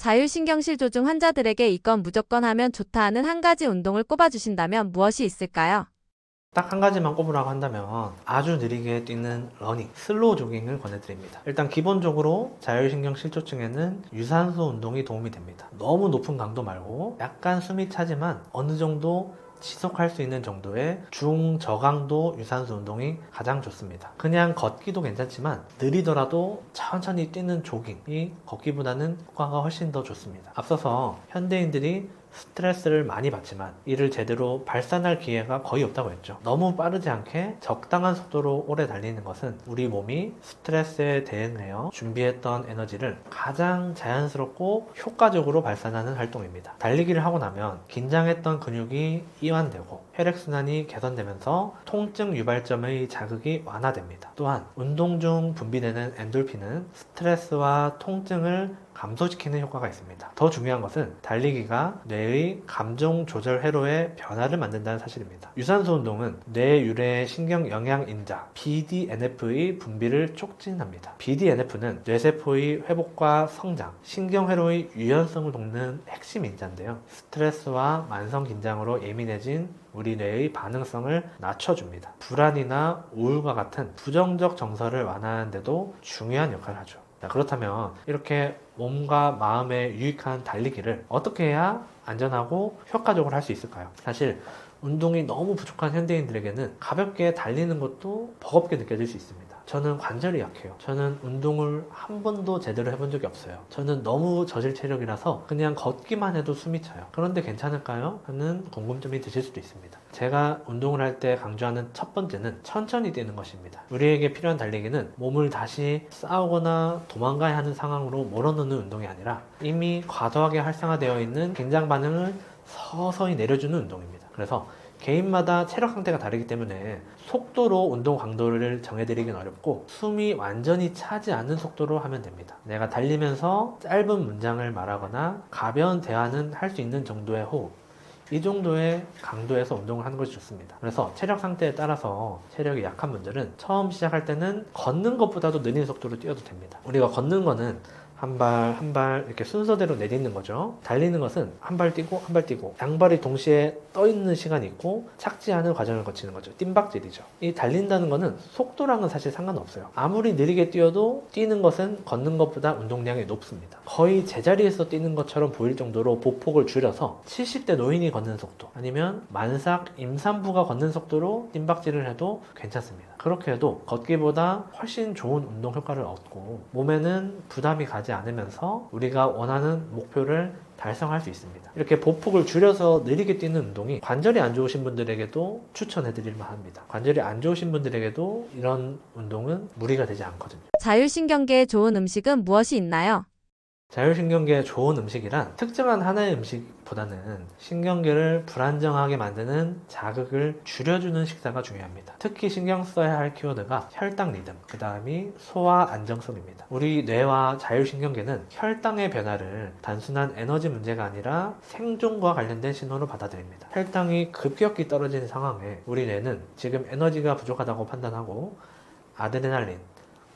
자율신경실조증 환자들에게 이건 무조건 하면 좋다 하는 한 가지 운동을 꼽아주신다면 무엇이 있을까요? 딱 한 가지만 꼽으라고 한다면 아주 느리게 뛰는 러닝, 슬로우 조깅을 권해드립니다. 일단 기본적으로 자율신경 실조증에는 유산소 운동이 도움이 됩니다. 너무 높은 강도 말고 약간 숨이 차지만 어느 정도 지속할 수 있는 정도의 중저강도 유산소 운동이 가장 좋습니다. 그냥 걷기도 괜찮지만 느리더라도 천천히 뛰는 조깅이 걷기보다는 효과가 훨씬 더 좋습니다. 앞서서 현대인들이 스트레스를 많이 받지만 이를 제대로 발산할 기회가 거의 없다고 했죠. 너무 빠르지 않게 적당한 속도로 오래 달리는 것은 우리 몸이 스트레스에 대응하여 준비했던 에너지를 가장 자연스럽고 효과적으로 발산하는 활동입니다. 달리기를 하고 나면 긴장했던 근육이 이완되고 혈액순환이 개선되면서 통증 유발점의 자극이 완화됩니다. 또한 운동 중 분비되는 엔돌핀은 스트레스와 통증을 감소시키는 효과가 있습니다. 더 중요한 것은 달리기가 뇌의 감정 조절 회로의 변화를 만든다는 사실입니다. 유산소 운동은 뇌 유래 신경 영양 인자 BDNF의 분비를 촉진합니다. BDNF는 뇌세포의 회복과 성장, 신경 회로의 유연성을 돕는 핵심 인자인데요. 스트레스와 만성 긴장으로 예민해진 우리 뇌의 반응성을 낮춰줍니다. 불안이나 우울과 같은 부정적 정서를 완화하는 데도 중요한 역할을 하죠. 자, 그렇다면 이렇게 몸과 마음에 유익한 달리기를 어떻게 해야 안전하고 효과적으로 할 수 있을까요? 사실 운동이 너무 부족한 현대인들에게는 가볍게 달리는 것도 버겁게 느껴질 수 있습니다. 저는 관절이 약해요. 저는 운동을 한 번도 제대로 해본 적이 없어요. 저는 너무 저질 체력이라서 그냥 걷기만 해도 숨이 차요. 그런데 괜찮을까요? 하는 궁금점이 드실 수도 있습니다. 제가 운동을 할 때 강조하는 첫 번째는 천천히 뛰는 것입니다. 우리에게 필요한 달리기는 몸을 다시 싸우거나 도망가야 하는 상황으로 몰아넣는 운동이 아니라 이미 과도하게 활성화되어 있는 긴장 반응을 서서히 내려주는 운동입니다. 그래서 개인마다 체력 상태가 다르기 때문에 속도로 운동 강도를 정해드리긴 어렵고 숨이 완전히 차지 않는 속도로 하면 됩니다. 내가 달리면서 짧은 문장을 말하거나 가벼운 대화는 할 수 있는 정도의 호흡, 이 정도의 강도에서 운동을 하는 것이 좋습니다. 그래서 체력 상태에 따라서 체력이 약한 분들은 처음 시작할 때는 걷는 것보다도 느린 속도로 뛰어도 됩니다. 우리가 걷는 거는 한 발 한 발 이렇게 순서대로 내딛는 거죠. 달리는 것은 한 발 뛰고 한 발 뛰고 양발이 동시에 떠 있는 시간이 있고 착지하는 과정을 거치는 거죠. 뜀박질이죠. 이 달린다는 거는 속도랑은 사실 상관없어요. 아무리 느리게 뛰어도 뛰는 것은 걷는 것보다 운동량이 높습니다. 거의 제자리에서 뛰는 것처럼 보일 정도로 보폭을 줄여서 70대 노인이 걷는 속도 아니면 만삭 임산부가 걷는 속도로 뜀박질을 해도 괜찮습니다. 그렇게 해도 걷기보다 훨씬 좋은 운동 효과를 얻고 몸에는 부담이 가지 않으면서 우리가 원하는 목표를 달성할 수 있습니다. 이렇게 보폭을 줄여서 느리게 뛰는 운동이 관절이 안 좋으신 분들에게도 추천해드릴 만합니다. 관절이 안 좋으신 분들에게도 이런 운동은 무리가 되지 않거든요. 자율신경계에 좋은 음식은 무엇이 있나요? 자율신경계에 좋은 음식이란 특정한 하나의 음식보다는 신경계를 불안정하게 만드는 자극을 줄여주는 식사가 중요합니다. 특히 신경 써야 할 키워드가 혈당 리듬, 그 다음이 소화 안정성입니다. 우리 뇌와 자율신경계는 혈당의 변화를 단순한 에너지 문제가 아니라 생존과 관련된 신호로 받아들입니다. 혈당이 급격히 떨어지는 상황에 우리 뇌는 지금 에너지가 부족하다고 판단하고 아드레날린,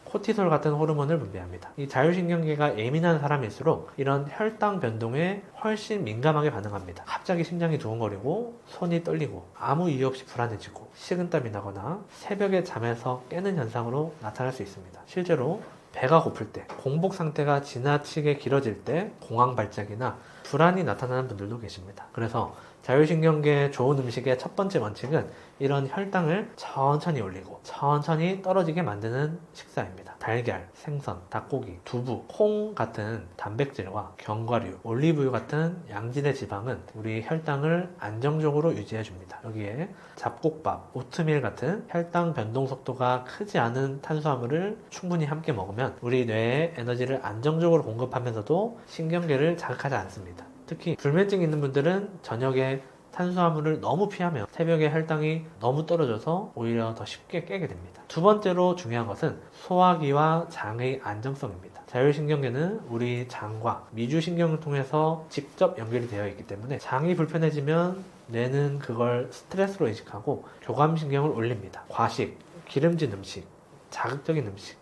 코티솔 같은 호르몬을 분비합니다. 이 자율신경계가 예민한 사람일수록 이런 혈당 변동에 훨씬 민감하게 반응합니다. 갑자기 심장이 두근거리고 손이 떨리고 아무 이유 없이 불안해지고 식은땀이 나거나 새벽에 잠에서 깨는 현상으로 나타날 수 있습니다. 실제로 배가 고플 때, 공복 상태가 지나치게 길어질 때 공황 발작이나 불안이 나타나는 분들도 계십니다. 그래서 자율신경계에 좋은 음식의 첫 번째 원칙은 이런 혈당을 천천히 올리고 천천히 떨어지게 만드는 식사입니다. 달걀, 생선, 닭고기, 두부, 콩 같은 단백질과 견과류, 올리브유 같은 양질의 지방은 우리 혈당을 안정적으로 유지해 줍니다. 여기에 잡곡밥, 오트밀 같은 혈당 변동 속도가 크지 않은 탄수화물을 충분히 함께 먹으면 우리 뇌에 에너지를 안정적으로 공급하면서도 신경계를 자극하지 않습니다. 특히 불면증 있는 분들은 저녁에 탄수화물을 너무 피하면 새벽에 혈당이 너무 떨어져서 오히려 더 쉽게 깨게 됩니다. 두 번째로 중요한 것은 소화기와 장의 안정성입니다. 자율신경계는 우리 장과 미주신경을 통해서 직접 연결이 되어 있기 때문에 장이 불편해지면 뇌는 그걸 스트레스로 인식하고 교감신경을 올립니다. 과식, 기름진 음식, 자극적인 음식,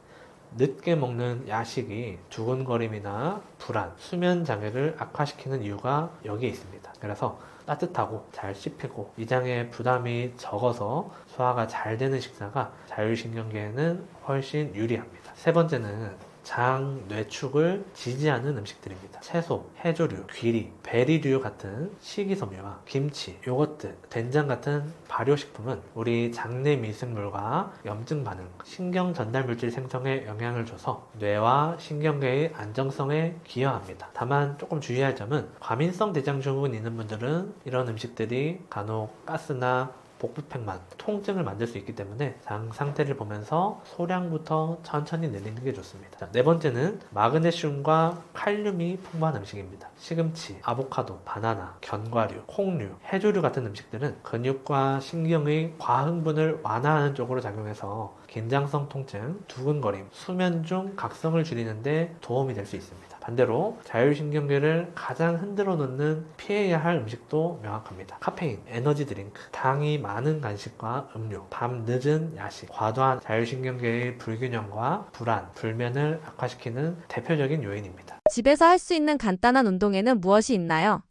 늦게 먹는 야식이 두근거림이나 불안, 수면 장애를 악화시키는 이유가 여기에 있습니다. 그래서 따뜻하고 잘 씹히고 위장에 부담이 적어서 소화가 잘 되는 식사가 자율신경계에는 훨씬 유리합니다. 세 번째는 장, 뇌축을 지지하는 음식들입니다. 채소, 해조류, 귀리, 베리류 같은 식이섬유와 김치, 요거트, 된장 같은 발효식품은 우리 장내 미생물과 염증 반응, 신경 전달 물질 생성에 영향을 줘서 뇌와 신경계의 안정성에 기여합니다. 다만 조금 주의할 점은 과민성 대장증후군 있는 분들은 이런 음식들이 간혹 가스나 복부팽만, 통증을 만들 수 있기 때문에 장 상태를 보면서 소량부터 천천히 늘리는 게 좋습니다. 자, 네 번째는 마그네슘과 칼륨이 풍부한 음식입니다. 시금치, 아보카도, 바나나, 견과류, 콩류, 해조류 같은 음식들은 근육과 신경의 과흥분을 완화하는 쪽으로 작용해서 긴장성 통증, 두근거림, 수면 중 각성을 줄이는 데 도움이 될 수 있습니다. 반대로 자율신경계를 가장 흔들어 놓는 피해야 할 음식도 명확합니다. 카페인, 에너지 드링크, 당이 많은 간식과 음료, 밤 늦은 야식, 과도한 자율신경계의 불균형과 불안, 불면을 악화시키는 대표적인 요인입니다. 집에서 할 수 있는 간단한 운동에는 무엇이 있나요?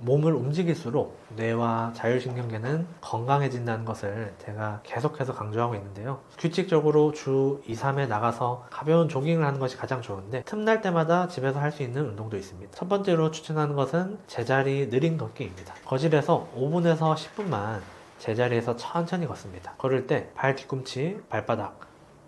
몸을 움직일수록 뇌와 자율신경계는 건강해진다는 것을 제가 계속해서 강조하고 있는데요. 규칙적으로 주 2, 3회 나가서 가벼운 조깅을 하는 것이 가장 좋은데 틈날 때마다 집에서 할 수 있는 운동도 있습니다. 첫 번째로 추천하는 것은 제자리 느린 걷기입니다. 거실에서 5분에서 10분만 제자리에서 천천히 걷습니다. 걸을 때 발 뒤꿈치, 발바닥,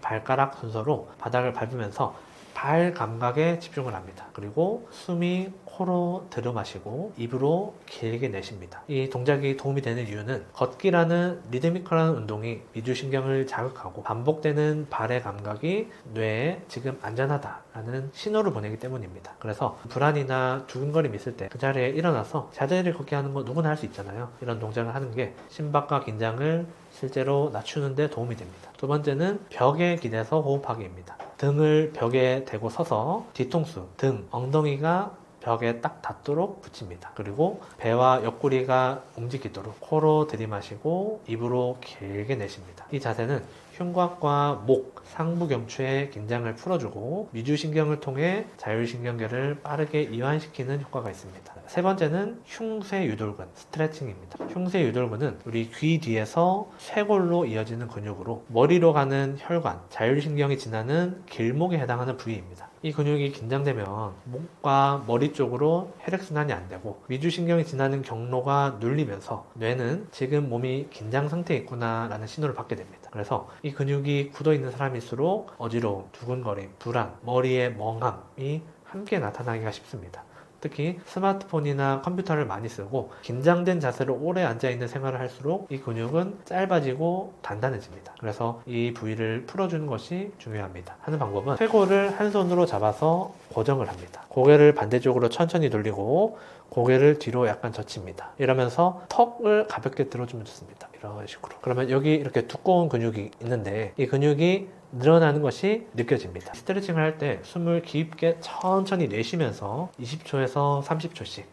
발가락 순서로 바닥을 밟으면서 발 감각에 집중을 합니다. 그리고 숨이 코로 들여 마시고 입으로 길게 내쉽니다. 이 동작이 도움이 되는 이유는 걷기라는 리드미컬한 운동이 미주신경을 자극하고 반복되는 발의 감각이 뇌에 지금 안전하다라는 신호를 보내기 때문입니다. 그래서 불안이나 두근거림이 있을 때 그 자리에 일어나서 자세를 걷게 하는 거 누구나 할 수 있잖아요. 이런 동작을 하는 게 심박과 긴장을 실제로 낮추는 데 도움이 됩니다. 두 번째는 벽에 기대서 호흡하기입니다. 등을 벽에 대고 서서 뒤통수, 등, 엉덩이가 벽에 딱 닿도록 붙입니다. 그리고 배와 옆구리가 움직이도록 코로 들이마시고 입으로 길게 내쉽니다. 이 자세는 흉곽과 목, 상부 경추의 긴장을 풀어주고 미주신경을 통해 자율신경계를 빠르게 이완시키는 효과가 있습니다. 세 번째는 흉쇄유돌근 스트레칭입니다. 흉쇄유돌근은 우리 귀 뒤에서 쇄골로 이어지는 근육으로 머리로 가는 혈관, 자율신경이 지나는 길목에 해당하는 부위입니다. 이 근육이 긴장되면 목과 머리 쪽으로 혈액순환이 안 되고 미주신경이 지나는 경로가 눌리면서 뇌는 지금 몸이 긴장 상태에 있구나 라는 신호를 받게 됩니다. 그래서 이 근육이 굳어있는 사람일수록 어지러움, 두근거림, 불안, 머리의 멍함이 함께 나타나기가 쉽습니다. 특히 스마트폰이나 컴퓨터를 많이 쓰고 긴장된 자세로 오래 앉아있는 생활을 할수록 이 근육은 짧아지고 단단해집니다. 그래서 이 부위를 풀어주는 것이 중요합니다. 하는 방법은 쇄골을 한 손으로 잡아서 고정을 합니다. 고개를 반대쪽으로 천천히 돌리고 고개를 뒤로 약간 젖힙니다. 이러면서 턱을 가볍게 들어주면 좋습니다. 이런 식으로. 그러면 여기 이렇게 두꺼운 근육이 있는데 이 근육이 늘어나는 것이 느껴집니다. 스트레칭을 할 때 숨을 깊게 천천히 내쉬면서 20초에서 30초씩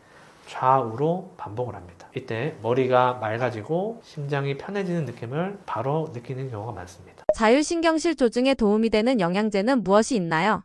좌우로 반복을 합니다. 이때 머리가 맑아지고 심장이 편해지는 느낌을 바로 느끼는 경우가 많습니다. 자율신경실 조증에 도움이 되는 영양제는 무엇이 있나요?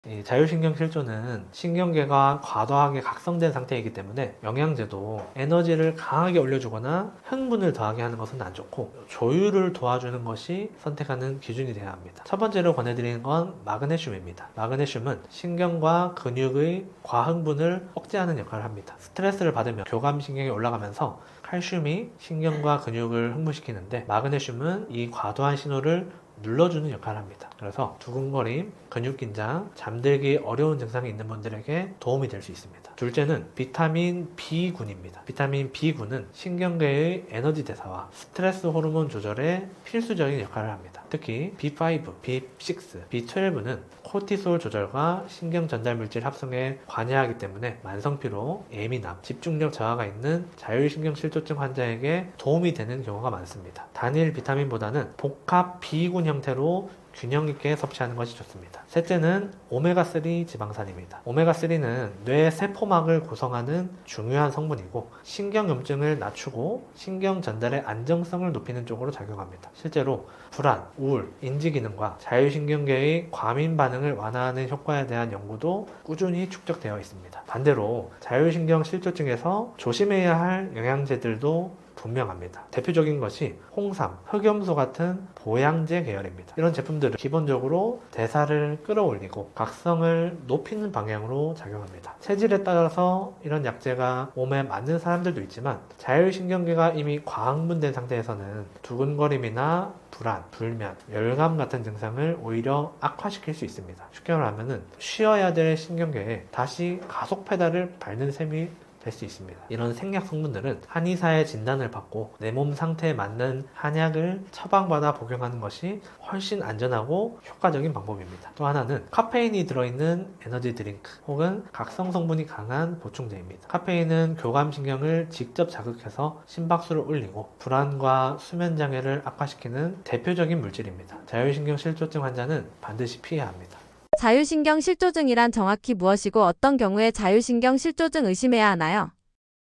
이 자율신경실조는 신경계가 과도하게 각성된 상태이기 때문에 영양제도 에너지를 강하게 올려주거나 흥분을 더하게 하는 것은 안 좋고 조율을 도와주는 것이 선택하는 기준이 되어야 합니다. 첫 번째로 권해드리는 건 마그네슘입니다. 마그네슘은 신경과 근육의 과흥분을 억제하는 역할을 합니다. 스트레스를 받으면 교감신경이 올라가면서 칼슘이 신경과 근육을 흥분시키는데 마그네슘은 이 과도한 신호를 눌러주는 역할을 합니다. 그래서 두근거림, 근육 긴장, 잠들기 어려운 증상이 있는 분들에게 도움이 될 수 있습니다. 둘째는 비타민 B군입니다. 비타민 B군은 신경계의 에너지 대사와 스트레스 호르몬 조절에 필수적인 역할을 합니다. 특히 B5, B6, B12는 코티솔 조절과 신경 전달 물질 합성에 관여하기 때문에 만성피로, 예민함, 집중력 저하가 있는 자율신경실조증 환자에게 도움이 되는 경우가 많습니다. 단일 비타민보다는 복합 B군이 얇은 형태로 균형 있게 섭취하는 것이 좋습니다. 셋째는 오메가3 지방산입니다. 오메가3는 뇌 세포막을 구성하는 중요한 성분이고 신경염증을 낮추고 신경 전달의 안정성을 높이는 쪽으로 작용합니다. 실제로 불안, 우울, 인지기능과 자율신경계의 과민 반응을 완화하는 효과에 대한 연구도 꾸준히 축적되어 있습니다. 반대로 자율신경 실조증에서 조심해야 할 영양제들도 분명합니다. 대표적인 것이 홍삼, 흑염소 같은 보양제 계열입니다. 이런 제품들은 기본적으로 대사를 끌어올리고 각성을 높이는 방향으로 작용합니다. 체질에 따라서 이런 약제가 몸에 맞는 사람들도 있지만 자율신경계가 이미 과흥분된 상태에서는 두근거림이나 불안, 불면, 열감 같은 증상을 오히려 악화시킬 수 있습니다. 쉽게 말하면 쉬어야 될 신경계에 다시 가속 페달을 밟는 셈이 될 수 있습니다. 이런 생약 성분들은 한의사의 진단을 받고 내 몸 상태에 맞는 한약을 처방받아 복용하는 것이 훨씬 안전하고 효과적인 방법입니다. 또 하나는 카페인이 들어있는 에너지 드링크 혹은 각성 성분이 강한 보충제입니다. 카페인은 교감신경을 직접 자극해서 심박수를 올리고 불안과 수면 장애를 악화시키는 대표적인 물질입니다. 자율신경 실조증 환자는 반드시 피해야 합니다. 자율신경 실조증이란 정확히 무엇이고 어떤 경우에 자율신경 실조증 의심해야 하나요?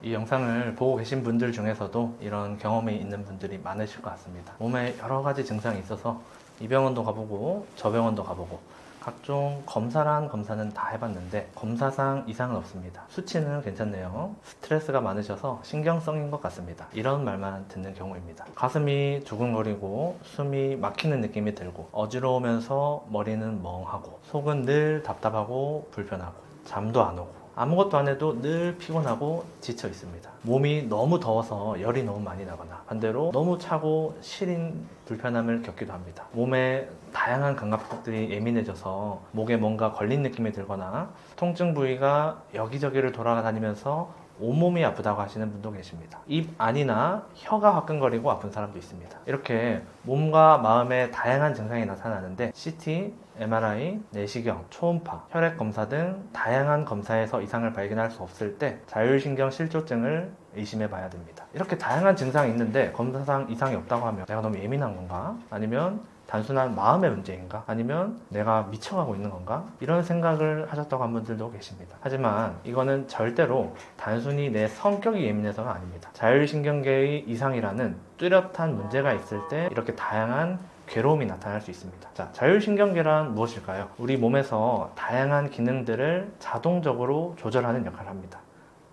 이 영상을 보고 계신 분들 중에서도 이런 경험이 있는 분들이 많으실 것 같습니다. 몸에 여러 가지 증상이 있어서 이 병원도 가보고 저 병원도 가보고 각종 검사는 다 해봤는데 검사상 이상은 없습니다. 수치는 괜찮네요. 스트레스가 많으셔서 신경성인 것 같습니다. 이런 말만 듣는 경우입니다. 가슴이 두근거리고 숨이 막히는 느낌이 들고 어지러우면서 머리는 멍하고 속은 늘 답답하고 불편하고 잠도 안 오고 아무것도 안 해도 늘 피곤하고 지쳐 있습니다. 몸이 너무 더워서 열이 너무 많이 나거나 반대로 너무 차고 시린 불편함을 겪기도 합니다. 몸에 다양한 감각들이 예민해져서 목에 뭔가 걸린 느낌이 들거나 통증 부위가 여기저기를 돌아다니면서 온몸이 아프다고 하시는 분도 계십니다. 입 안이나 혀가 화끈거리고 아픈 사람도 있습니다. 이렇게 몸과 마음에 다양한 증상이 나타나는데 CT, MRI, 내시경, 초음파, 혈액 검사 등 다양한 검사에서 이상을 발견할 수 없을 때 자율신경 실조증을 의심해 봐야 됩니다. 이렇게 다양한 증상이 있는데 검사상 이상이 없다고 하면 내가 너무 예민한 건가? 아니면 단순한 마음의 문제인가? 아니면 내가 미쳐가고 있는 건가? 이런 생각을 하셨다고 한 분들도 계십니다. 하지만 이거는 절대로 단순히 내 성격이 예민해서가 아닙니다. 자율신경계의 이상이라는 뚜렷한 문제가 있을 때 이렇게 다양한 괴로움이 나타날 수 있습니다. 자, 자율신경계란 무엇일까요? 우리 몸에서 다양한 기능들을 자동적으로 조절하는 역할을 합니다.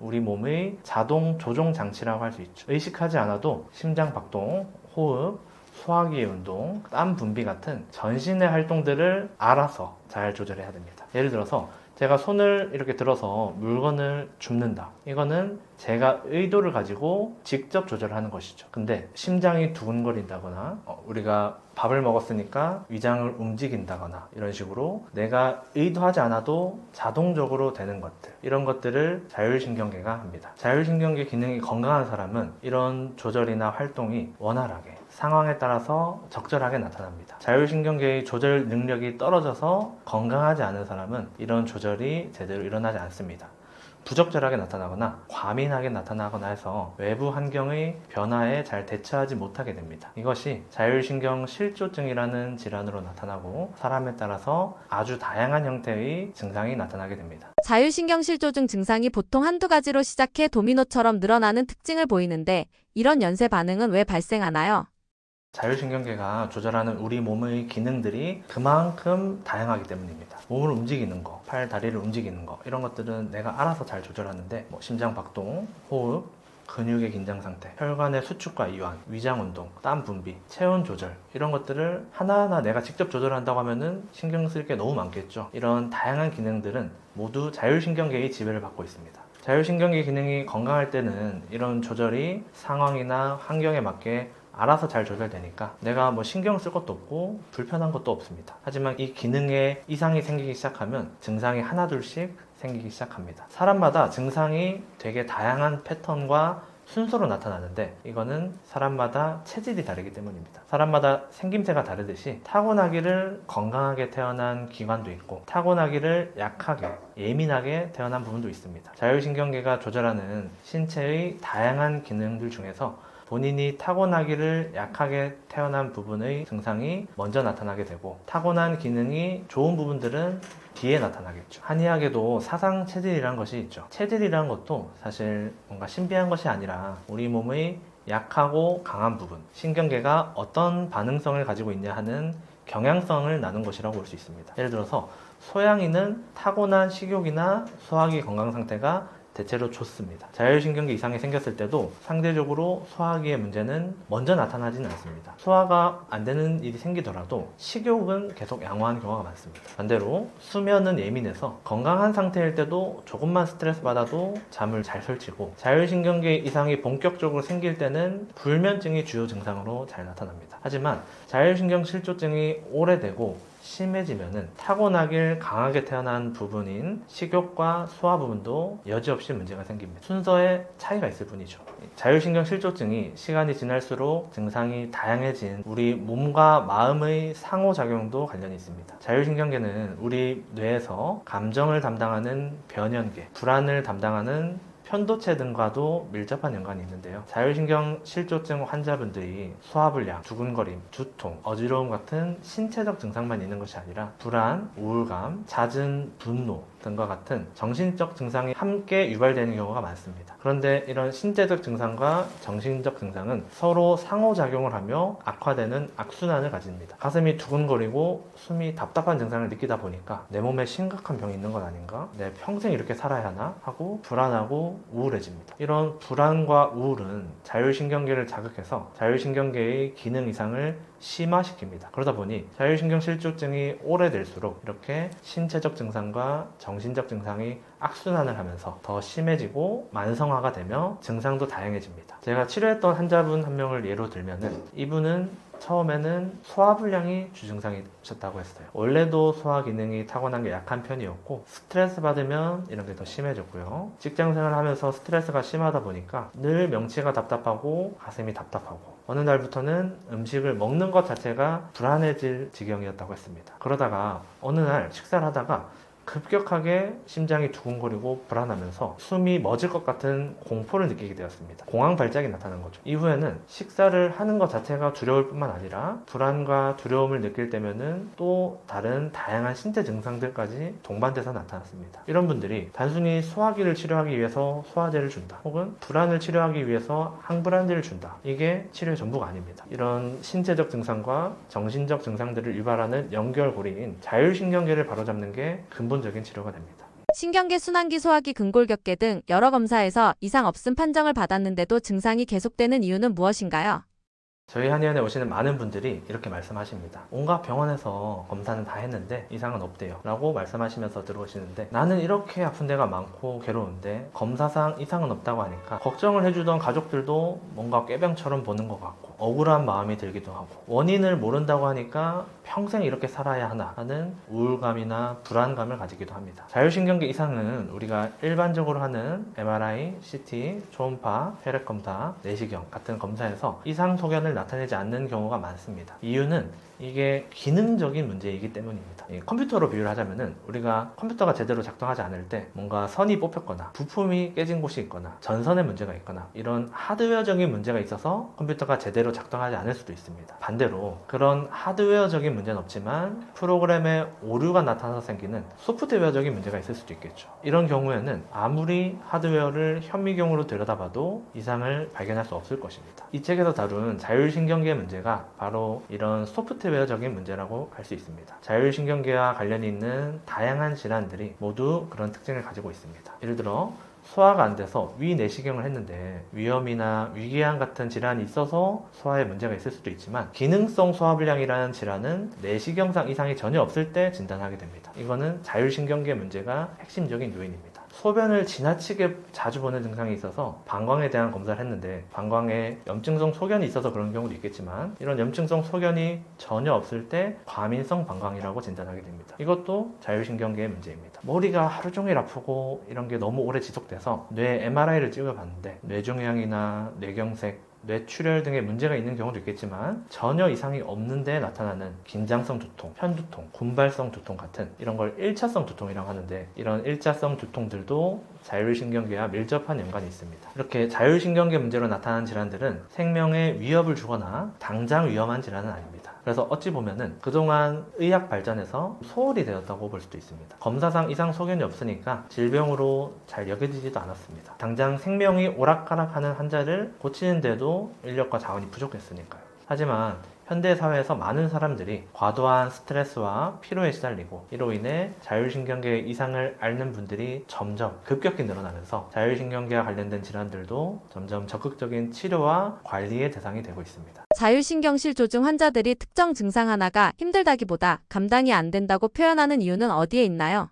우리 몸의 자동 조종 장치라고 할 수 있죠. 의식하지 않아도 심장 박동, 호흡, 소화기의 운동, 땀 분비 같은 전신의 활동들을 알아서 잘 조절해야 됩니다. 예를 들어서 제가 손을 이렇게 들어서 물건을 줍는다. 이거는 제가 의도를 가지고 직접 조절하는 것이죠. 근데 심장이 두근거린다거나 우리가 밥을 먹었으니까 위장을 움직인다거나 이런 식으로 내가 의도하지 않아도 자동적으로 되는 것들, 이런 것들을 자율신경계가 합니다. 자율신경계 기능이 건강한 사람은 이런 조절이나 활동이 원활하게 상황에 따라서 적절하게 나타납니다. 자율신경계의 조절 능력이 떨어져서 건강하지 않은 사람은 이런 조절이 제대로 일어나지 않습니다. 부적절하게 나타나거나 과민하게 나타나거나 해서 외부 환경의 변화에 잘 대처하지 못하게 됩니다. 이것이 자율신경 실조증이라는 질환으로 나타나고 사람에 따라서 아주 다양한 형태의 증상이 나타나게 됩니다. 자율신경 실조증 증상이 보통 한두 가지로 시작해 도미노처럼 늘어나는 특징을 보이는데 이런 연쇄 반응은 왜 발생하나요? 자율신경계가 조절하는 우리 몸의 기능들이 그만큼 다양하기 때문입니다. 몸을 움직이는 거, 팔, 다리를 움직이는 거, 이런 것들은 내가 알아서 잘 조절하는데 심장 박동, 호흡, 근육의 긴장 상태, 혈관의 수축과 이완, 위장 운동, 땀 분비, 체온 조절, 이런 것들을 하나하나 내가 직접 조절한다고 하면은 신경 쓸 게 너무 많겠죠. 이런 다양한 기능들은 모두 자율신경계의 지배를 받고 있습니다. 자율신경계 기능이 건강할 때는 이런 조절이 상황이나 환경에 맞게 알아서 잘 조절되니까 내가 신경 쓸 것도 없고 불편한 것도 없습니다. 하지만 이 기능에 이상이 생기기 시작하면 증상이 하나둘씩 생기기 시작합니다. 사람마다 증상이 되게 다양한 패턴과 순서로 나타나는데 이거는 사람마다 체질이 다르기 때문입니다. 사람마다 생김새가 다르듯이 타고나기를 건강하게 태어난 기관도 있고 타고나기를 약하게 예민하게 태어난 부분도 있습니다. 자율신경계가 조절하는 신체의 다양한 기능들 중에서 본인이 타고나기를 약하게 태어난 부분의 증상이 먼저 나타나게 되고, 타고난 기능이 좋은 부분들은 뒤에 나타나겠죠. 한의학에도 사상 체질이라는 것이 있죠. 체질이라는 것도 사실 뭔가 신비한 것이 아니라 우리 몸의 약하고 강한 부분, 신경계가 어떤 반응성을 가지고 있냐 하는 경향성을 나눈 것이라고 볼 수 있습니다. 예를 들어서 소양이는 타고난 식욕이나 소화기 건강 상태가 대체로 좋습니다. 자율신경계 이상이 생겼을 때도 상대적으로 소화기의 문제는 먼저 나타나지는 않습니다. 소화가 안 되는 일이 생기더라도 식욕은 계속 양호한 경우가 많습니다. 반대로 수면은 예민해서 건강한 상태일 때도 조금만 스트레스 받아도 잠을 잘 설치고, 자율신경계 이상이 본격적으로 생길 때는 불면증이 주요 증상으로 잘 나타납니다. 하지만 자율신경 실조증이 오래되고 심해지면은 타고나길 강하게 태어난 부분인 식욕과 소화 부분도 여지없이 문제가 생깁니다. 순서에 차이가 있을 뿐이죠. 자율신경 실조증이 시간이 지날수록 증상이 다양해진 우리 몸과 마음의 상호작용도 관련이 있습니다. 자율신경계는 우리 뇌에서 감정을 담당하는 변연계, 불안을 담당하는 편도체 등과도 밀접한 연관이 있는데요. 자율신경 실조증 환자분들이 소화불량, 두근거림, 두통, 어지러움 같은 신체적 증상만 있는 것이 아니라 불안, 우울감, 잦은 분노 등과 같은 정신적 증상이 함께 유발되는 경우가 많습니다. 그런데 이런 신체적 증상과 정신적 증상은 서로 상호작용을 하며 악화되는 악순환을 가집니다. 가슴이 두근거리고 숨이 답답한 증상을 느끼다 보니까 내 몸에 심각한 병이 있는 건 아닌가? 내 평생 이렇게 살아야 하나? 하고 불안하고 우울해집니다. 이런 불안과 우울은 자율신경계를 자극해서 자율신경계의 기능 이상을 심화시킵니다. 그러다 보니 자율신경 실조증이 오래될수록 이렇게 신체적 증상과 정신적 증상이 악순환을 하면서 더 심해지고 만성화가 되며 증상도 다양해집니다. 제가 치료했던 환자분 한 명을 예로 들면은, 이분은 처음에는 소화불량이 주증상이셨다고 했어요. 원래도 소화 기능이 타고난 게 약한 편이었고 스트레스 받으면 이런 게 더 심해졌고요. 직장 생활하면서 스트레스가 심하다 보니까 늘 명치가 답답하고 가슴이 답답하고, 어느 날부터는 음식을 먹는 것 자체가 불안해질 지경이었다고 했습니다. 그러다가 어느 날 식사를 하다가 급격하게 심장이 두근거리고 불안하면서 숨이 멎을 것 같은 공포를 느끼게 되었습니다. 공황 발작이 나타난 거죠. 이후에는 식사를 하는 것 자체가 두려울 뿐만 아니라 불안과 두려움을 느낄 때면은 또 다른 다양한 신체 증상들까지 동반돼서 나타났습니다. 이런 분들이 단순히 소화기를 치료하기 위해서 소화제를 준다, 혹은 불안을 치료하기 위해서 항불안제를 준다, 이게 치료의 전부가 아닙니다. 이런 신체적 증상과 정신적 증상들을 유발하는 연결고리인 자율신경계를 바로잡는 게 근본적인 치료가 됩니다. 신경계, 순환기, 소화기, 근골격계 등 여러 검사에서 이상 없음 판정을 받았는데도 증상이 계속되는 이유는 무엇인가요? 저희 한의원에 오시는 많은 분들이 이렇게 말씀하십니다. 온갖 병원에서 검사는 다 했는데 이상은 없대요 라고 말씀하시면서 들어오시는데, 나는 이렇게 아픈 데가 많고 괴로운데 검사상 이상은 없다고 하니까 걱정을 해주던 가족들도 뭔가 꾀병처럼 보는 것 같고 억울한 마음이 들기도 하고, 원인을 모른다고 하니까 평생 이렇게 살아야 하나 하는 우울감이나 불안감을 가지기도 합니다. 자율신경계 이상은 우리가 일반적으로 하는 MRI, CT, 초음파, 혈액검사, 내시경 같은 검사에서 이상 소견을 나타내지 않는 경우가 많습니다. 이유는 이게 기능적인 문제이기 때문입니다. 컴퓨터로 비유를 하자면은, 우리가 컴퓨터가 제대로 작동하지 않을 때 뭔가 선이 뽑혔거나 부품이 깨진 곳이 있거나 전선에 문제가 있거나 이런 하드웨어적인 문제가 있어서 컴퓨터가 제대로 작동하지 않을 수도 있습니다. 반대로 그런 하드웨어적인 문제는 없지만 프로그램에 오류가 나타나서 생기는 소프트웨어적인 문제가 있을 수도 있겠죠. 이런 경우에는 아무리 하드웨어를 현미경으로 들여다봐도 이상을 발견할 수 없을 것입니다. 이 책에서 다룬 자율신경계 문제가 바로 이런 소프트웨어적인 문제라고 할 수 있습니다. 자율신경계와 관련이 있는 다양한 질환들이 모두 그런 특징을 가지고 있습니다. 예를 들어 소화가 안 돼서 위내시경을 했는데 위염이나 위궤양 같은 질환이 있어서 소화에 문제가 있을 수도 있지만, 기능성 소화불량이라는 질환은 내시경상 이상이 전혀 없을 때 진단하게 됩니다. 이거는 자율신경계 문제가 핵심적인 요인입니다. 소변을 지나치게 자주 보는 증상이 있어서 방광에 대한 검사를 했는데 방광에 염증성 소견이 있어서 그런 경우도 있겠지만, 이런 염증성 소견이 전혀 없을 때 과민성 방광이라고 진단하게 됩니다. 이것도 자율신경계의 문제입니다. 머리가 하루 종일 아프고 이런 게 너무 오래 지속돼서 뇌 MRI를 찍어봤는데 뇌종양이나 뇌경색, 뇌출혈 등의 문제가 있는 경우도 있겠지만 전혀 이상이 없는데 나타나는 긴장성 두통, 편두통, 군발성 두통 같은 이런 걸 1차성 두통이라고 하는데, 이런 1차성 두통들도 자율신경계와 밀접한 연관이 있습니다. 이렇게 자율신경계 문제로 나타나는 질환들은 생명에 위협을 주거나 당장 위험한 질환은 아닙니다. 그래서 어찌 보면은 그동안 의학 발전에서 소홀히 되었다고 볼 수도 있습니다. 검사상 이상 소견이 없으니까 질병으로 잘 여겨지지도 않았습니다. 당장 생명이 오락가락하는 환자를 고치는데도 인력과 자원이 부족했으니까요. 하지만 현대 사회에서 많은 사람들이 과도한 스트레스와 피로에 시달리고, 이로 인해 자율신경계 이상을 앓는 분들이 점점 급격히 늘어나면서 자율신경계와 관련된 질환들도 점점 적극적인 치료와 관리의 대상이 되고 있습니다. 자율신경실조증 환자들이 특정 증상 하나가 힘들다기보다 감당이 안 된다고 표현하는 이유는 어디에 있나요?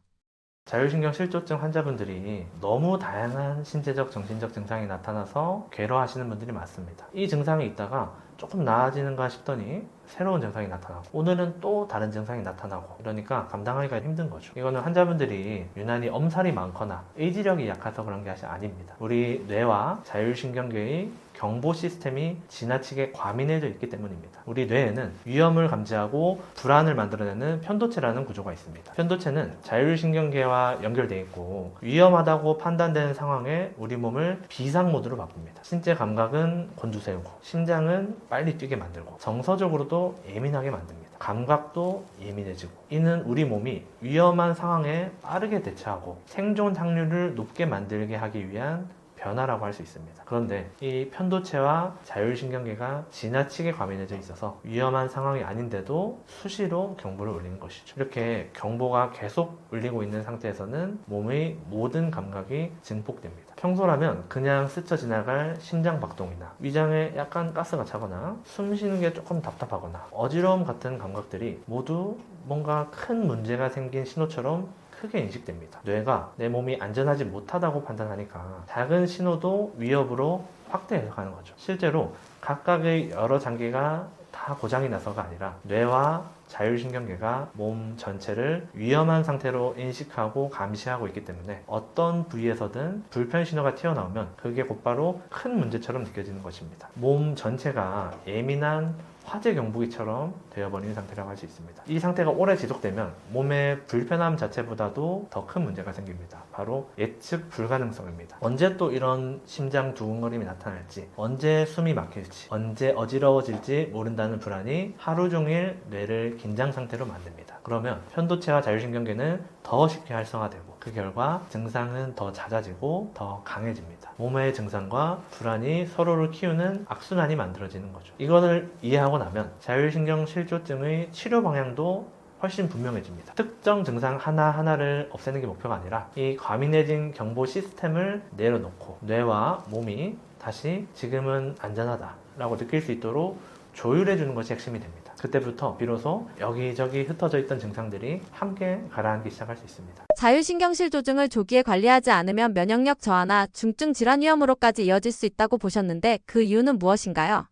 자율신경실조증 환자분들이 너무 다양한 신체적, 정신적 증상이 나타나서 괴로워하시는 분들이 많습니다. 이 증상이 있다가 조금 나아지는가 싶더니 새로운 증상이 나타나고, 오늘은 또 다른 증상이 나타나고, 이러니까 감당하기가 힘든 거죠. 이거는 환자분들이 유난히 엄살이 많거나 의지력이 약해서 그런 게 사실 아닙니다. 우리 뇌와 자율신경계의 경보 시스템이 지나치게 과민해져 있기 때문입니다. 우리 뇌에는 위험을 감지하고 불안을 만들어내는 편도체라는 구조가 있습니다. 편도체는 자율신경계와 연결되어 있고, 위험하다고 판단되는 상황에 우리 몸을 비상 모드로 바꿉니다. 신체 감각은 곤두세우고, 심장은 빨리 뛰게 만들고, 정서적으로도 예민하게 만듭니다. 감각도 예민해지고, 이는 우리 몸이 위험한 상황에 빠르게 대처하고 생존 확률을 높게 만들게 하기 위한 변화라고 할 수 있습니다. 그런데 이 편도체와 자율신경계가 지나치게 과민해져 있어서 위험한 상황이 아닌데도 수시로 경보를 울리는 것이죠. 이렇게 경보가 계속 울리고 있는 상태에서는 몸의 모든 감각이 증폭됩니다. 평소라면 그냥 스쳐 지나갈 심장 박동이나 위장에 약간 가스가 차거나 숨 쉬는 게 조금 답답하거나 어지러움 같은 감각들이 모두 뭔가 큰 문제가 생긴 신호처럼 크게 인식됩니다. 뇌가 내 몸이 안전하지 못하다고 판단하니까 작은 신호도 위협으로 확대 해석하는 거죠. 실제로 각각의 여러 장기가 다 고장이 나서가 아니라 뇌와 자율신경계가 몸 전체를 위험한 상태로 인식하고 감시하고 있기 때문에 어떤 부위에서든 불편 신호가 튀어나오면 그게 곧바로 큰 문제처럼 느껴지는 것입니다. 몸 전체가 예민한 화재 경보기처럼 되어버리는 상태라고 할 수 있습니다. 이 상태가 오래 지속되면 몸의 불편함 자체보다도 더 큰 문제가 생깁니다. 바로 예측 불가능성입니다. 언제 또 이런 심장 두근거림이 나타날지, 언제 숨이 막힐지, 언제 어지러워질지 모른다는 불안이 하루 종일 뇌를 긴장 상태로 만듭니다. 그러면 편도체와 자율신경계는 더 쉽게 활성화되고, 그 결과 증상은 더 잦아지고 더 강해집니다. 몸의 증상과 불안이 서로를 키우는 악순환이 만들어지는 거죠. 이거를 이해하고 나면 자율신경실조증의 치료 방향도 훨씬 분명해집니다. 특정 증상 하나하나를 없애는 게 목표가 아니라 이 과민해진 경보 시스템을 내려놓고 뇌와 몸이 다시 지금은 안전하다 라고 느낄 수 있도록 조율해 주는 것이 핵심이 됩니다. 그때부터 비로소 여기저기 흩어져 있던 증상들이 함께 가라앉기 시작할 수 있습니다. 자율신경실조증을 조기에 관리하지 않으면 면역력 저하나 중증 질환 위험으로까지 이어질 수 있다고 보셨는데 그 이유는 무엇인가요?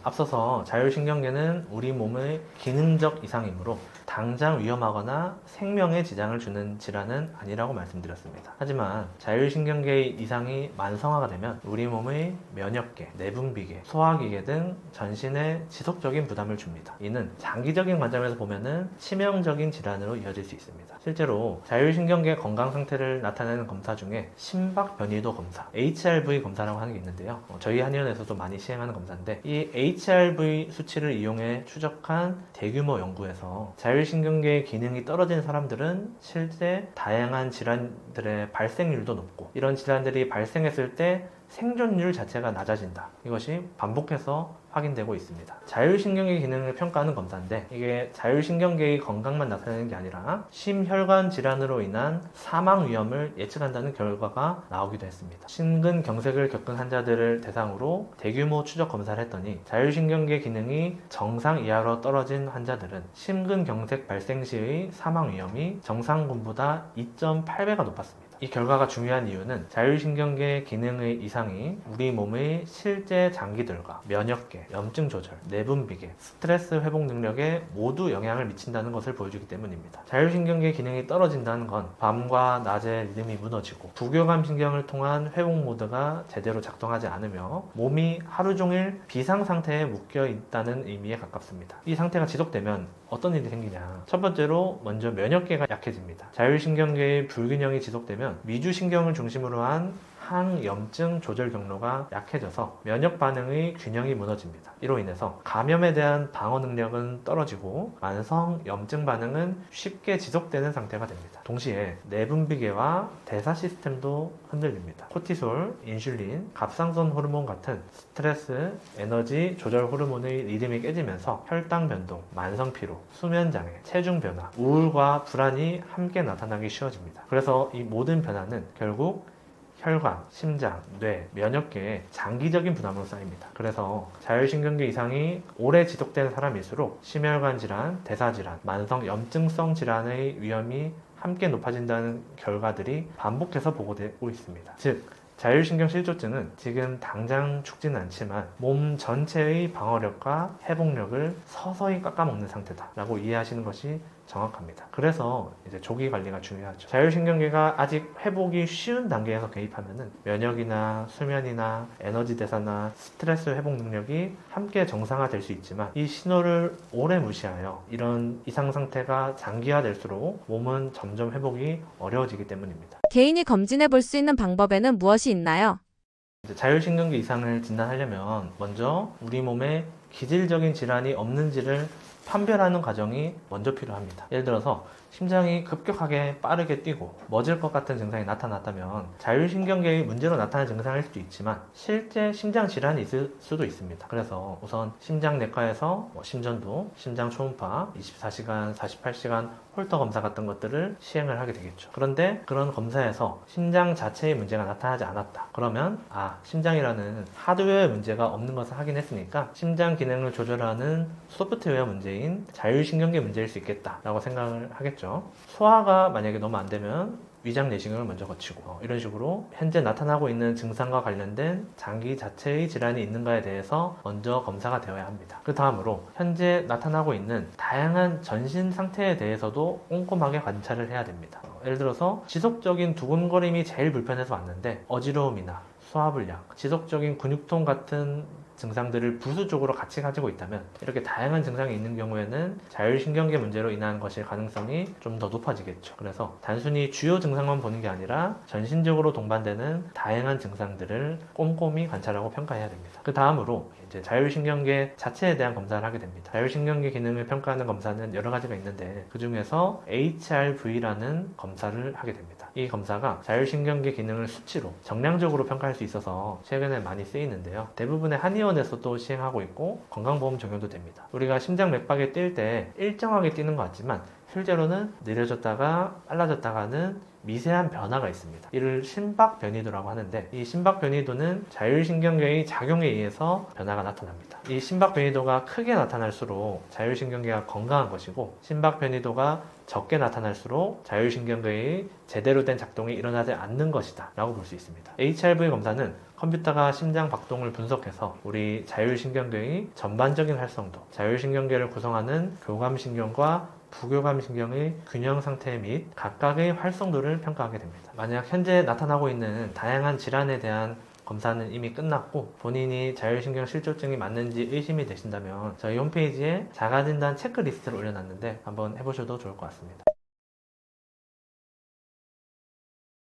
앞서서 자율신경계는 우리 몸의 기능적 이상이므로 당장 위험하거나 생명에 지장을 주는 질환은 아니라고 말씀드렸습니다. 하지만 자율신경계의 이상이 만성화가 되면 우리 몸의 면역계, 내분비계, 소화기계 등 전신에 지속적인 부담을 줍니다. 이는 장기적인 관점에서 보면은 치명적인 질환으로 이어질 수 있습니다. 실제로 자율신경계 건강 상태를 나타내는 검사 중에 심박변이도 검사, HRV 검사라고 하는 게 있는데요. 저희 한의원에서도 많이 시행하는 검사인데, 이 HRV 수치를 이용해 추적한 대규모 연구에서 자율신경계의 기능이 떨어진 사람들은 실제 다양한 질환들의 발생률도 높고, 이런 질환들이 발생했을 때 생존율 자체가 낮아진다. 이것이 반복해서 확인되고 있습니다. 자율신경계 기능을 평가하는 검사인데, 이게 자율신경계의 건강만 나타내는 게 아니라 심혈관 질환으로 인한 사망 위험을 예측한다는 결과가 나오기도 했습니다. 심근경색을 겪은 환자들을 대상으로 대규모 추적 검사를 했더니 자율신경계 기능이 정상 이하로 떨어진 환자들은 심근경색 발생 시의 사망 위험이 정상군보다 2.8배가 높았습니다. 이 결과가 중요한 이유는 자율신경계 기능의 이상이 우리 몸의 실제 장기들과 면역계, 염증 조절, 내분비계, 스트레스 회복 능력에 모두 영향을 미친다는 것을 보여주기 때문입니다. 자율신경계 기능이 떨어진다는 건 밤과 낮의 리듬이 무너지고 부교감 신경을 통한 회복 모드가 제대로 작동하지 않으며 몸이 하루 종일 비상 상태에 묶여 있다는 의미에 가깝습니다. 이 상태가 지속되면 어떤 일이 생기냐? 첫 번째로 먼저 면역계가 약해집니다. 자율신경계의 불균형이 지속되면 미주신경을 중심으로 한 항염증 조절 경로가 약해져서 면역 반응의 균형이 무너집니다. 이로 인해서 감염에 대한 방어 능력은 떨어지고 만성 염증 반응은 쉽게 지속되는 상태가 됩니다. 동시에 내분비계와 대사 시스템도 흔들립니다. 코티솔, 인슐린, 갑상선 호르몬 같은 스트레스, 에너지 조절 호르몬의 리듬이 깨지면서 혈당 변동, 만성 피로, 수면 장애, 체중 변화, 우울과 불안이 함께 나타나기 쉬워집니다. 그래서 이 모든 변화는 결국 혈관, 심장, 뇌, 면역계에 장기적인 부담으로 쌓입니다. 그래서 자율신경계 이상이 오래 지속되는 사람일수록 심혈관 질환, 대사 질환, 만성 염증성 질환의 위험이 함께 높아진다는 결과들이 반복해서 보고되고 있습니다. 즉, 자율신경 실조증은 지금 당장 죽지는 않지만 몸 전체의 방어력과 회복력을 서서히 깎아먹는 상태다라고 이해하시는 것이 정확합니다. 그래서 이제 조기 관리가 중요하죠. 자율신경계가 아직 회복이 쉬운 단계에서 개입하면은 면역이나 수면이나 에너지 대사나 스트레스 회복 능력이 함께 정상화될 수 있지만 이 신호를 오래 무시하여 이런 이상 상태가 장기화될수록 몸은 점점 회복이 어려워지기 때문입니다. 개인이 검진해 볼 수 있는 방법에는 무엇이 있나요? 자율신경계 이상을 진단하려면 먼저 우리 몸에 기질적인 질환이 없는지를 판별하는 과정이 먼저 필요합니다. 예를 들어서 심장이 급격하게 빠르게 뛰고 멎을 것 같은 증상이 나타났다면 자율신경계의 문제로 나타나는 증상일 수도 있지만 실제 심장 질환이 있을 수도 있습니다. 그래서 우선 심장내과에서 심전도, 심장 초음파, 24시간, 48시간 홀터 검사 같은 것들을 시행을 하게 되겠죠. 그런데 그런 검사에서 심장 자체의 문제가 나타나지 않았다. 그러면 심장이라는 하드웨어 문제가 없는 것을 확인했으니까 심장 기능을 조절하는 소프트웨어 문제인 자율신경계 문제일 수 있겠다라고 생각을 하겠죠. 소화가 만약에 너무 안 되면 위장 내시경을 먼저 거치고 이런 식으로 현재 나타나고 있는 증상과 관련된 장기 자체의 질환이 있는가에 대해서 먼저 검사가 되어야 합니다. 그 다음으로 현재 나타나고 있는 다양한 전신 상태에 대해서도 꼼꼼하게 관찰을 해야 됩니다. 예를 들어서 지속적인 두근거림이 제일 불편해서 왔는데 어지러움이나 소화불량, 지속적인 근육통 같은 증상들을 부수적으로 같이 가지고 있다면 이렇게 다양한 증상이 있는 경우에는 자율신경계 문제로 인한 것일 가능성이 좀 더 높아지겠죠. 그래서 단순히 주요 증상만 보는 게 아니라 전신적으로 동반되는 다양한 증상들을 꼼꼼히 관찰하고 평가해야 됩니다. 그 다음으로 이제 자율신경계 자체에 대한 검사를 하게 됩니다. 자율신경계 기능을 평가하는 검사는 여러 가지가 있는데 그 중에서 HRV라는 검사를 하게 됩니다. 이 검사가 자율신경계 기능을 수치로 정량적으로 평가할 수 있어서 최근에 많이 쓰이는데요. 대부분의 한의원에서도 시행하고 있고 건강보험 적용도 됩니다. 우리가 심장 맥박이 뛸 때 일정하게 뛰는 것 같지만 실제로는 느려졌다가 빨라졌다가는 미세한 변화가 있습니다. 이를 심박 변이도라고 하는데 이 심박 변이도는 자율신경계의 작용에 의해서 변화가 나타납니다. 이 심박 변이도가 크게 나타날수록 자율신경계가 건강한 것이고 심박 변이도가 적게 나타날수록 자율신경계의 제대로 된 작동이 일어나지 않는 것이다 라고 볼 수 있습니다. HRV 검사는 컴퓨터가 심장 박동을 분석해서 우리 자율신경계의 전반적인 활성도, 자율신경계를 구성하는 교감신경과 부교감신경의 균형 상태 및 각각의 활성도를 평가하게 됩니다. 만약 현재 나타나고 있는 다양한 질환에 대한 검사는 이미 끝났고 본인이 자율신경 실조증이 맞는지 의심이 되신다면 저희 홈페이지에 자가진단 체크리스트를 올려놨는데 한번 해보셔도 좋을 것 같습니다.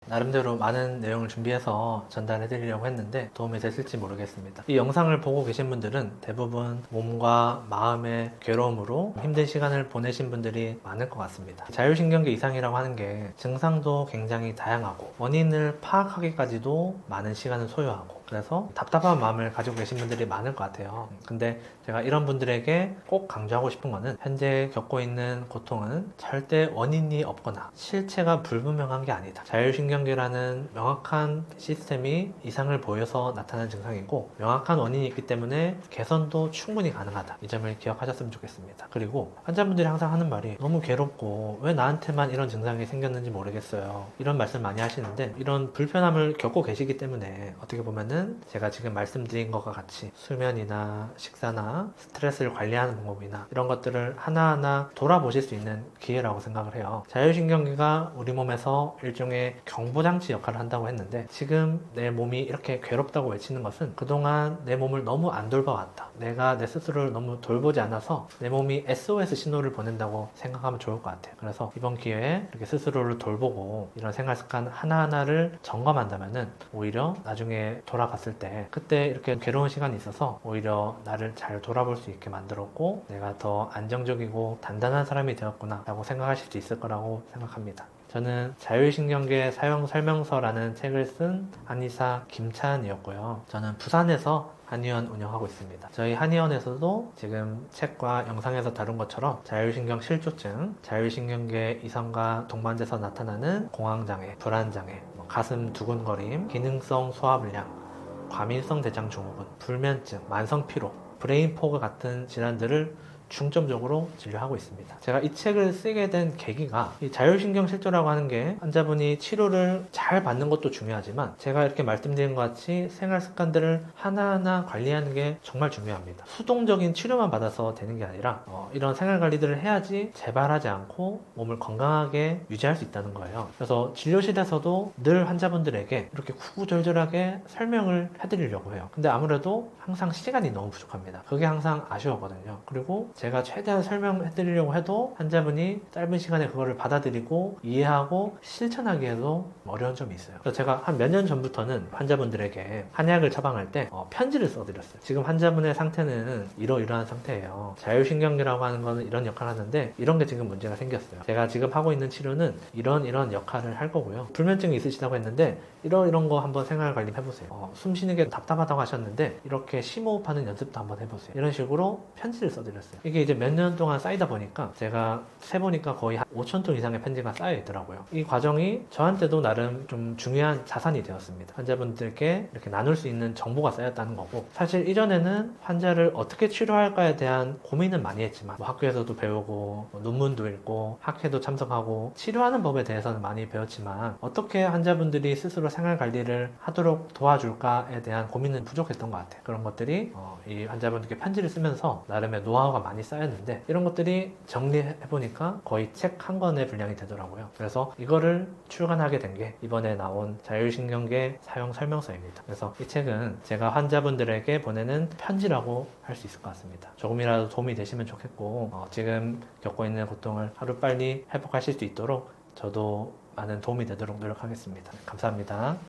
나름대로 많은 내용을 준비해서 전달해드리려고 했는데 도움이 됐을지 모르겠습니다. 이 영상을 보고 계신 분들은 대부분 몸과 마음의 괴로움으로 힘든 시간을 보내신 분들이 많을 것 같습니다. 자율신경계 이상이라고 하는 게 증상도 굉장히 다양하고 원인을 파악하기까지도 많은 시간을 소요하고 그래서 답답한 마음을 가지고 계신 분들이 많을 것 같아요. 근데 제가 이런 분들에게 꼭 강조하고 싶은 거는 현재 겪고 있는 고통은 절대 원인이 없거나 실체가 불분명한 게 아니다. 자율신경계라는 명확한 시스템이 이상을 보여서 나타나는 증상이고 명확한 원인이 있기 때문에 개선도 충분히 가능하다. 이 점을 기억하셨으면 좋겠습니다. 그리고 환자분들이 항상 하는 말이 너무 괴롭고 왜 나한테만 이런 증상이 생겼는지 모르겠어요. 이런 말씀 많이 하시는데 이런 불편함을 겪고 계시기 때문에 어떻게 보면은 제가 지금 말씀드린 것과 같이 수면이나 식사나 스트레스를 관리하는 방법이나 이런 것들을 하나하나 돌아보실 수 있는 기회라고 생각을 해요. 자율신경계가 우리 몸에서 일종의 경보장치 역할을 한다고 했는데 지금 내 몸이 이렇게 괴롭다고 외치는 것은 그동안 내 몸을 너무 안 돌봐왔다. 내가 내 스스로를 너무 돌보지 않아서 내 몸이 SOS 신호를 보낸다고 생각하면 좋을 것 같아요. 그래서 이번 기회에 이렇게 스스로를 돌보고 이런 생활 습관 하나하나를 점검한다면은 오히려 나중에 돌아갔을 때 그때 이렇게 괴로운 시간이 있어서 오히려 나를 잘 돌아볼 수 있게 만들었고 내가 더 안정적이고 단단한 사람이 되었구나 라고 생각하실 수 있을 거라고 생각합니다. 저는 자율신경계 사용 설명서라는 책을 쓴 한의사 김찬이었고요. 저는 부산에서 한의원 운영하고 있습니다. 저희 한의원에서도 지금 책과 영상에서 다룬 것처럼 자율신경 실조증, 자율신경계 이상과 동반돼서 나타나는 공황장애, 불안장애, 가슴 두근거림, 기능성 소화불량, 과민성 대장 증후군, 불면증, 만성피로, 브레인포그 같은 질환들을 중점적으로 진료하고 있습니다. 제가 이 책을 쓰게 된 계기가 이 자율신경 실조라고 하는 게 환자분이 치료를 잘 받는 것도 중요하지만 제가 이렇게 말씀드린 것 같이 생활 습관들을 하나하나 관리하는 게 정말 중요합니다. 수동적인 치료만 받아서 되는 게 아니라 이런 생활 관리들을 해야지 재발하지 않고 몸을 건강하게 유지할 수 있다는 거예요. 그래서 진료실에서도 늘 환자분들에게 이렇게 구구절절하게 설명을 해드리려고 해요. 근데 아무래도 항상 시간이 너무 부족합니다. 그게 항상 아쉬웠거든요. 그리고 제가 최대한 설명해드리려고 해도 환자분이 짧은 시간에 그거를 받아들이고 이해하고 실천하기에도 어려운 점이 있어요. 그래서 제가 한 몇 년 전부터는 환자분들에게 한약을 처방할 때 편지를 써드렸어요. 지금 환자분의 상태는 이러이러한 상태예요. 자율신경계라고 하는 거는 이런 역할을 하는데 이런 게 지금 문제가 생겼어요. 제가 지금 하고 있는 치료는 이런 역할을 할 거고요. 불면증이 있으시다고 했는데 이런 거 한번 생활 관리 해보세요. 숨 쉬는 게 답답하다고 하셨는데 이렇게 심호흡하는 연습도 한번 해보세요. 이런 식으로 편지를 써드렸어요. 이게 이제 몇 년 동안 쌓이다 보니까 제가 세보니까 거의 한 5,000통 이상의 편지가 쌓여 있더라고요. 이 과정이 저한테도 나름 좀 중요한 자산이 되었습니다. 환자분들께 이렇게 나눌 수 있는 정보가 쌓였다는 거고 사실 이전에는 환자를 어떻게 치료할까에 대한 고민은 많이 했지만 학교에서도 배우고 논문도 읽고 학회도 참석하고 치료하는 법에 대해서는 많이 배웠지만 어떻게 환자분들이 스스로 생활 관리를 하도록 도와줄까에 대한 고민은 부족했던 것 같아요. 그런 것들이 이 환자분들께 편지를 쓰면서 나름의 노하우가 많이 쌓였는데 이런 것들이 정리해보니까 거의 책 한 권의 분량이 되더라고요. 그래서 이거를 출간하게 된 게 이번에 나온 자율신경계 사용 설명서입니다. 그래서 이 책은 제가 환자분들에게 보내는 편지라고 할 수 있을 것 같습니다. 조금이라도 도움이 되시면 좋겠고 지금 겪고 있는 고통을 하루빨리 회복하실 수 있도록 저도 많은 도움이 되도록 노력하겠습니다. 감사합니다.